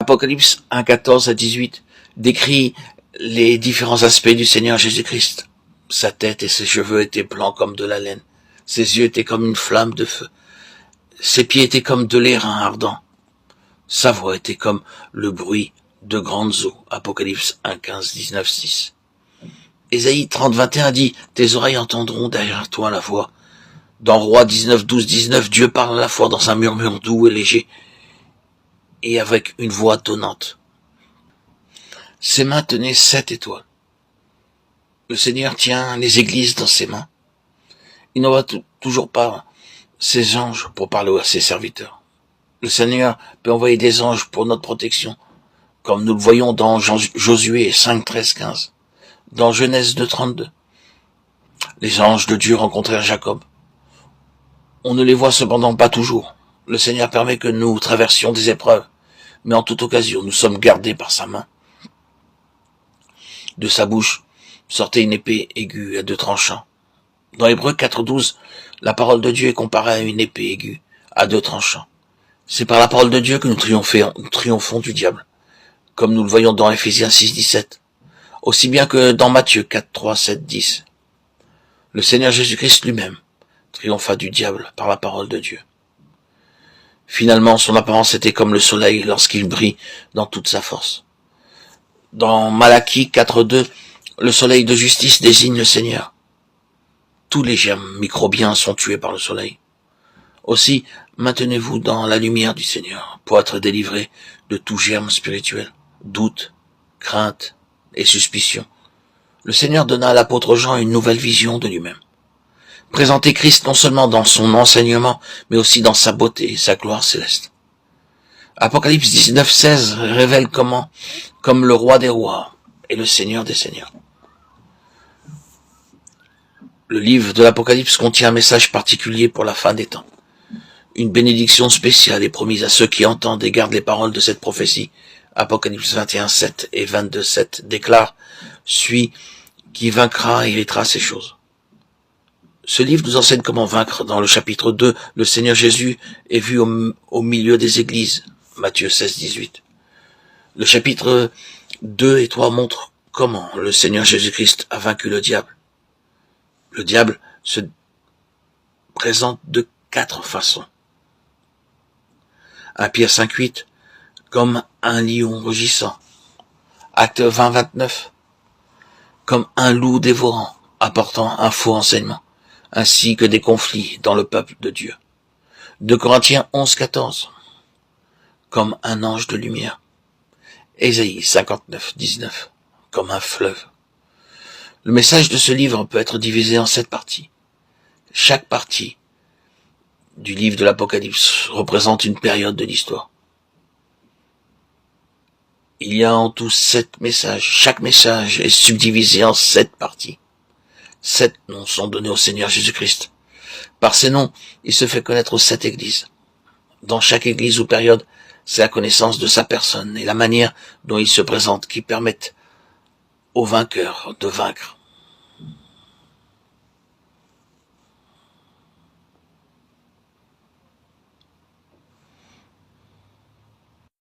Apocalypse 1, 14 à 18 décrit les différents aspects du Seigneur Jésus-Christ. Sa tête et ses cheveux étaient blancs comme de la laine. Ses yeux étaient comme une flamme de feu. Ses pieds étaient comme de l'airain ardent. Sa voix était comme le bruit de grandes eaux. Apocalypse 1, 15, 19, 6. Ésaïe 30, 21 dit, tes oreilles entendront derrière toi la voix. Dans Roi 19, 12, 19, Dieu parle à la fois dans un murmure doux et léger et avec une voix tonnante. Ses mains tenaient 7 étoiles. Le Seigneur tient les églises dans ses mains. Il n'envoie toujours pas ses anges pour parler à ses serviteurs. Le Seigneur peut envoyer des anges pour notre protection, comme nous le voyons dans Josué 5, 13, 15, dans Genèse 2, 32. Les anges de Dieu rencontrèrent Jacob. On ne les voit cependant pas toujours. Le Seigneur permet que nous traversions des épreuves, mais en toute occasion, nous sommes gardés par sa main. De sa bouche sortait une épée aiguë à 2 tranchants. Dans Hébreux 4.12, la parole de Dieu est comparée à une épée aiguë à 2 tranchants. C'est par la parole de Dieu que nous triomphons du diable, comme nous le voyons dans Éphésiens 6.17, aussi bien que dans Matthieu 4.3, 7, 10. Le Seigneur Jésus-Christ lui-même triompha du diable par la parole de Dieu. Finalement, son apparence était comme le soleil lorsqu'il brille dans toute sa force. Dans Malachie 4.2, le soleil de justice désigne le Seigneur. Tous les germes microbiens sont tués par le soleil. Aussi, maintenez-vous dans la lumière du Seigneur pour être délivré de tout germe spirituel, doute, crainte et suspicion. Le Seigneur donna à l'apôtre Jean une nouvelle vision de lui-même. Présenter Christ non seulement dans son enseignement, mais aussi dans sa beauté et sa gloire céleste. Apocalypse 19, 16 révèle comme le roi des rois et le Seigneur des seigneurs. Le livre de l'Apocalypse contient un message particulier pour la fin des temps. Une bénédiction spéciale est promise à ceux qui entendent et gardent les paroles de cette prophétie. Apocalypse 21, 7 et 22, 7 déclare « Celui qui vaincra héritera ces choses ». Ce livre nous enseigne comment vaincre. Dans le chapitre 2, le Seigneur Jésus est vu au milieu des églises. Matthieu 16, 18. Le chapitre 2 et 3 montrent comment le Seigneur Jésus-Christ a vaincu le diable. Le diable se présente de 4 façons. 1 Pierre 5, 8, comme un lion rugissant. Acte 20, 29, comme un loup dévorant, apportant un faux enseignement, ainsi que des conflits dans le peuple de Dieu. 2 Corinthiens 11, 14, comme un ange de lumière. Ésaïe 59, 19, comme un fleuve. Le message de ce livre peut être divisé en 7 parties. Chaque partie du livre de l'Apocalypse représente une période de l'histoire. Il y a en tout 7 messages. Chaque message est subdivisé en 7 parties. 7 noms sont donnés au Seigneur Jésus-Christ. Par ces noms, il se fait connaître aux 7 églises. Dans chaque église ou période, c'est la connaissance de sa personne et la manière dont il se présente qui permettent aux vainqueurs de vaincre.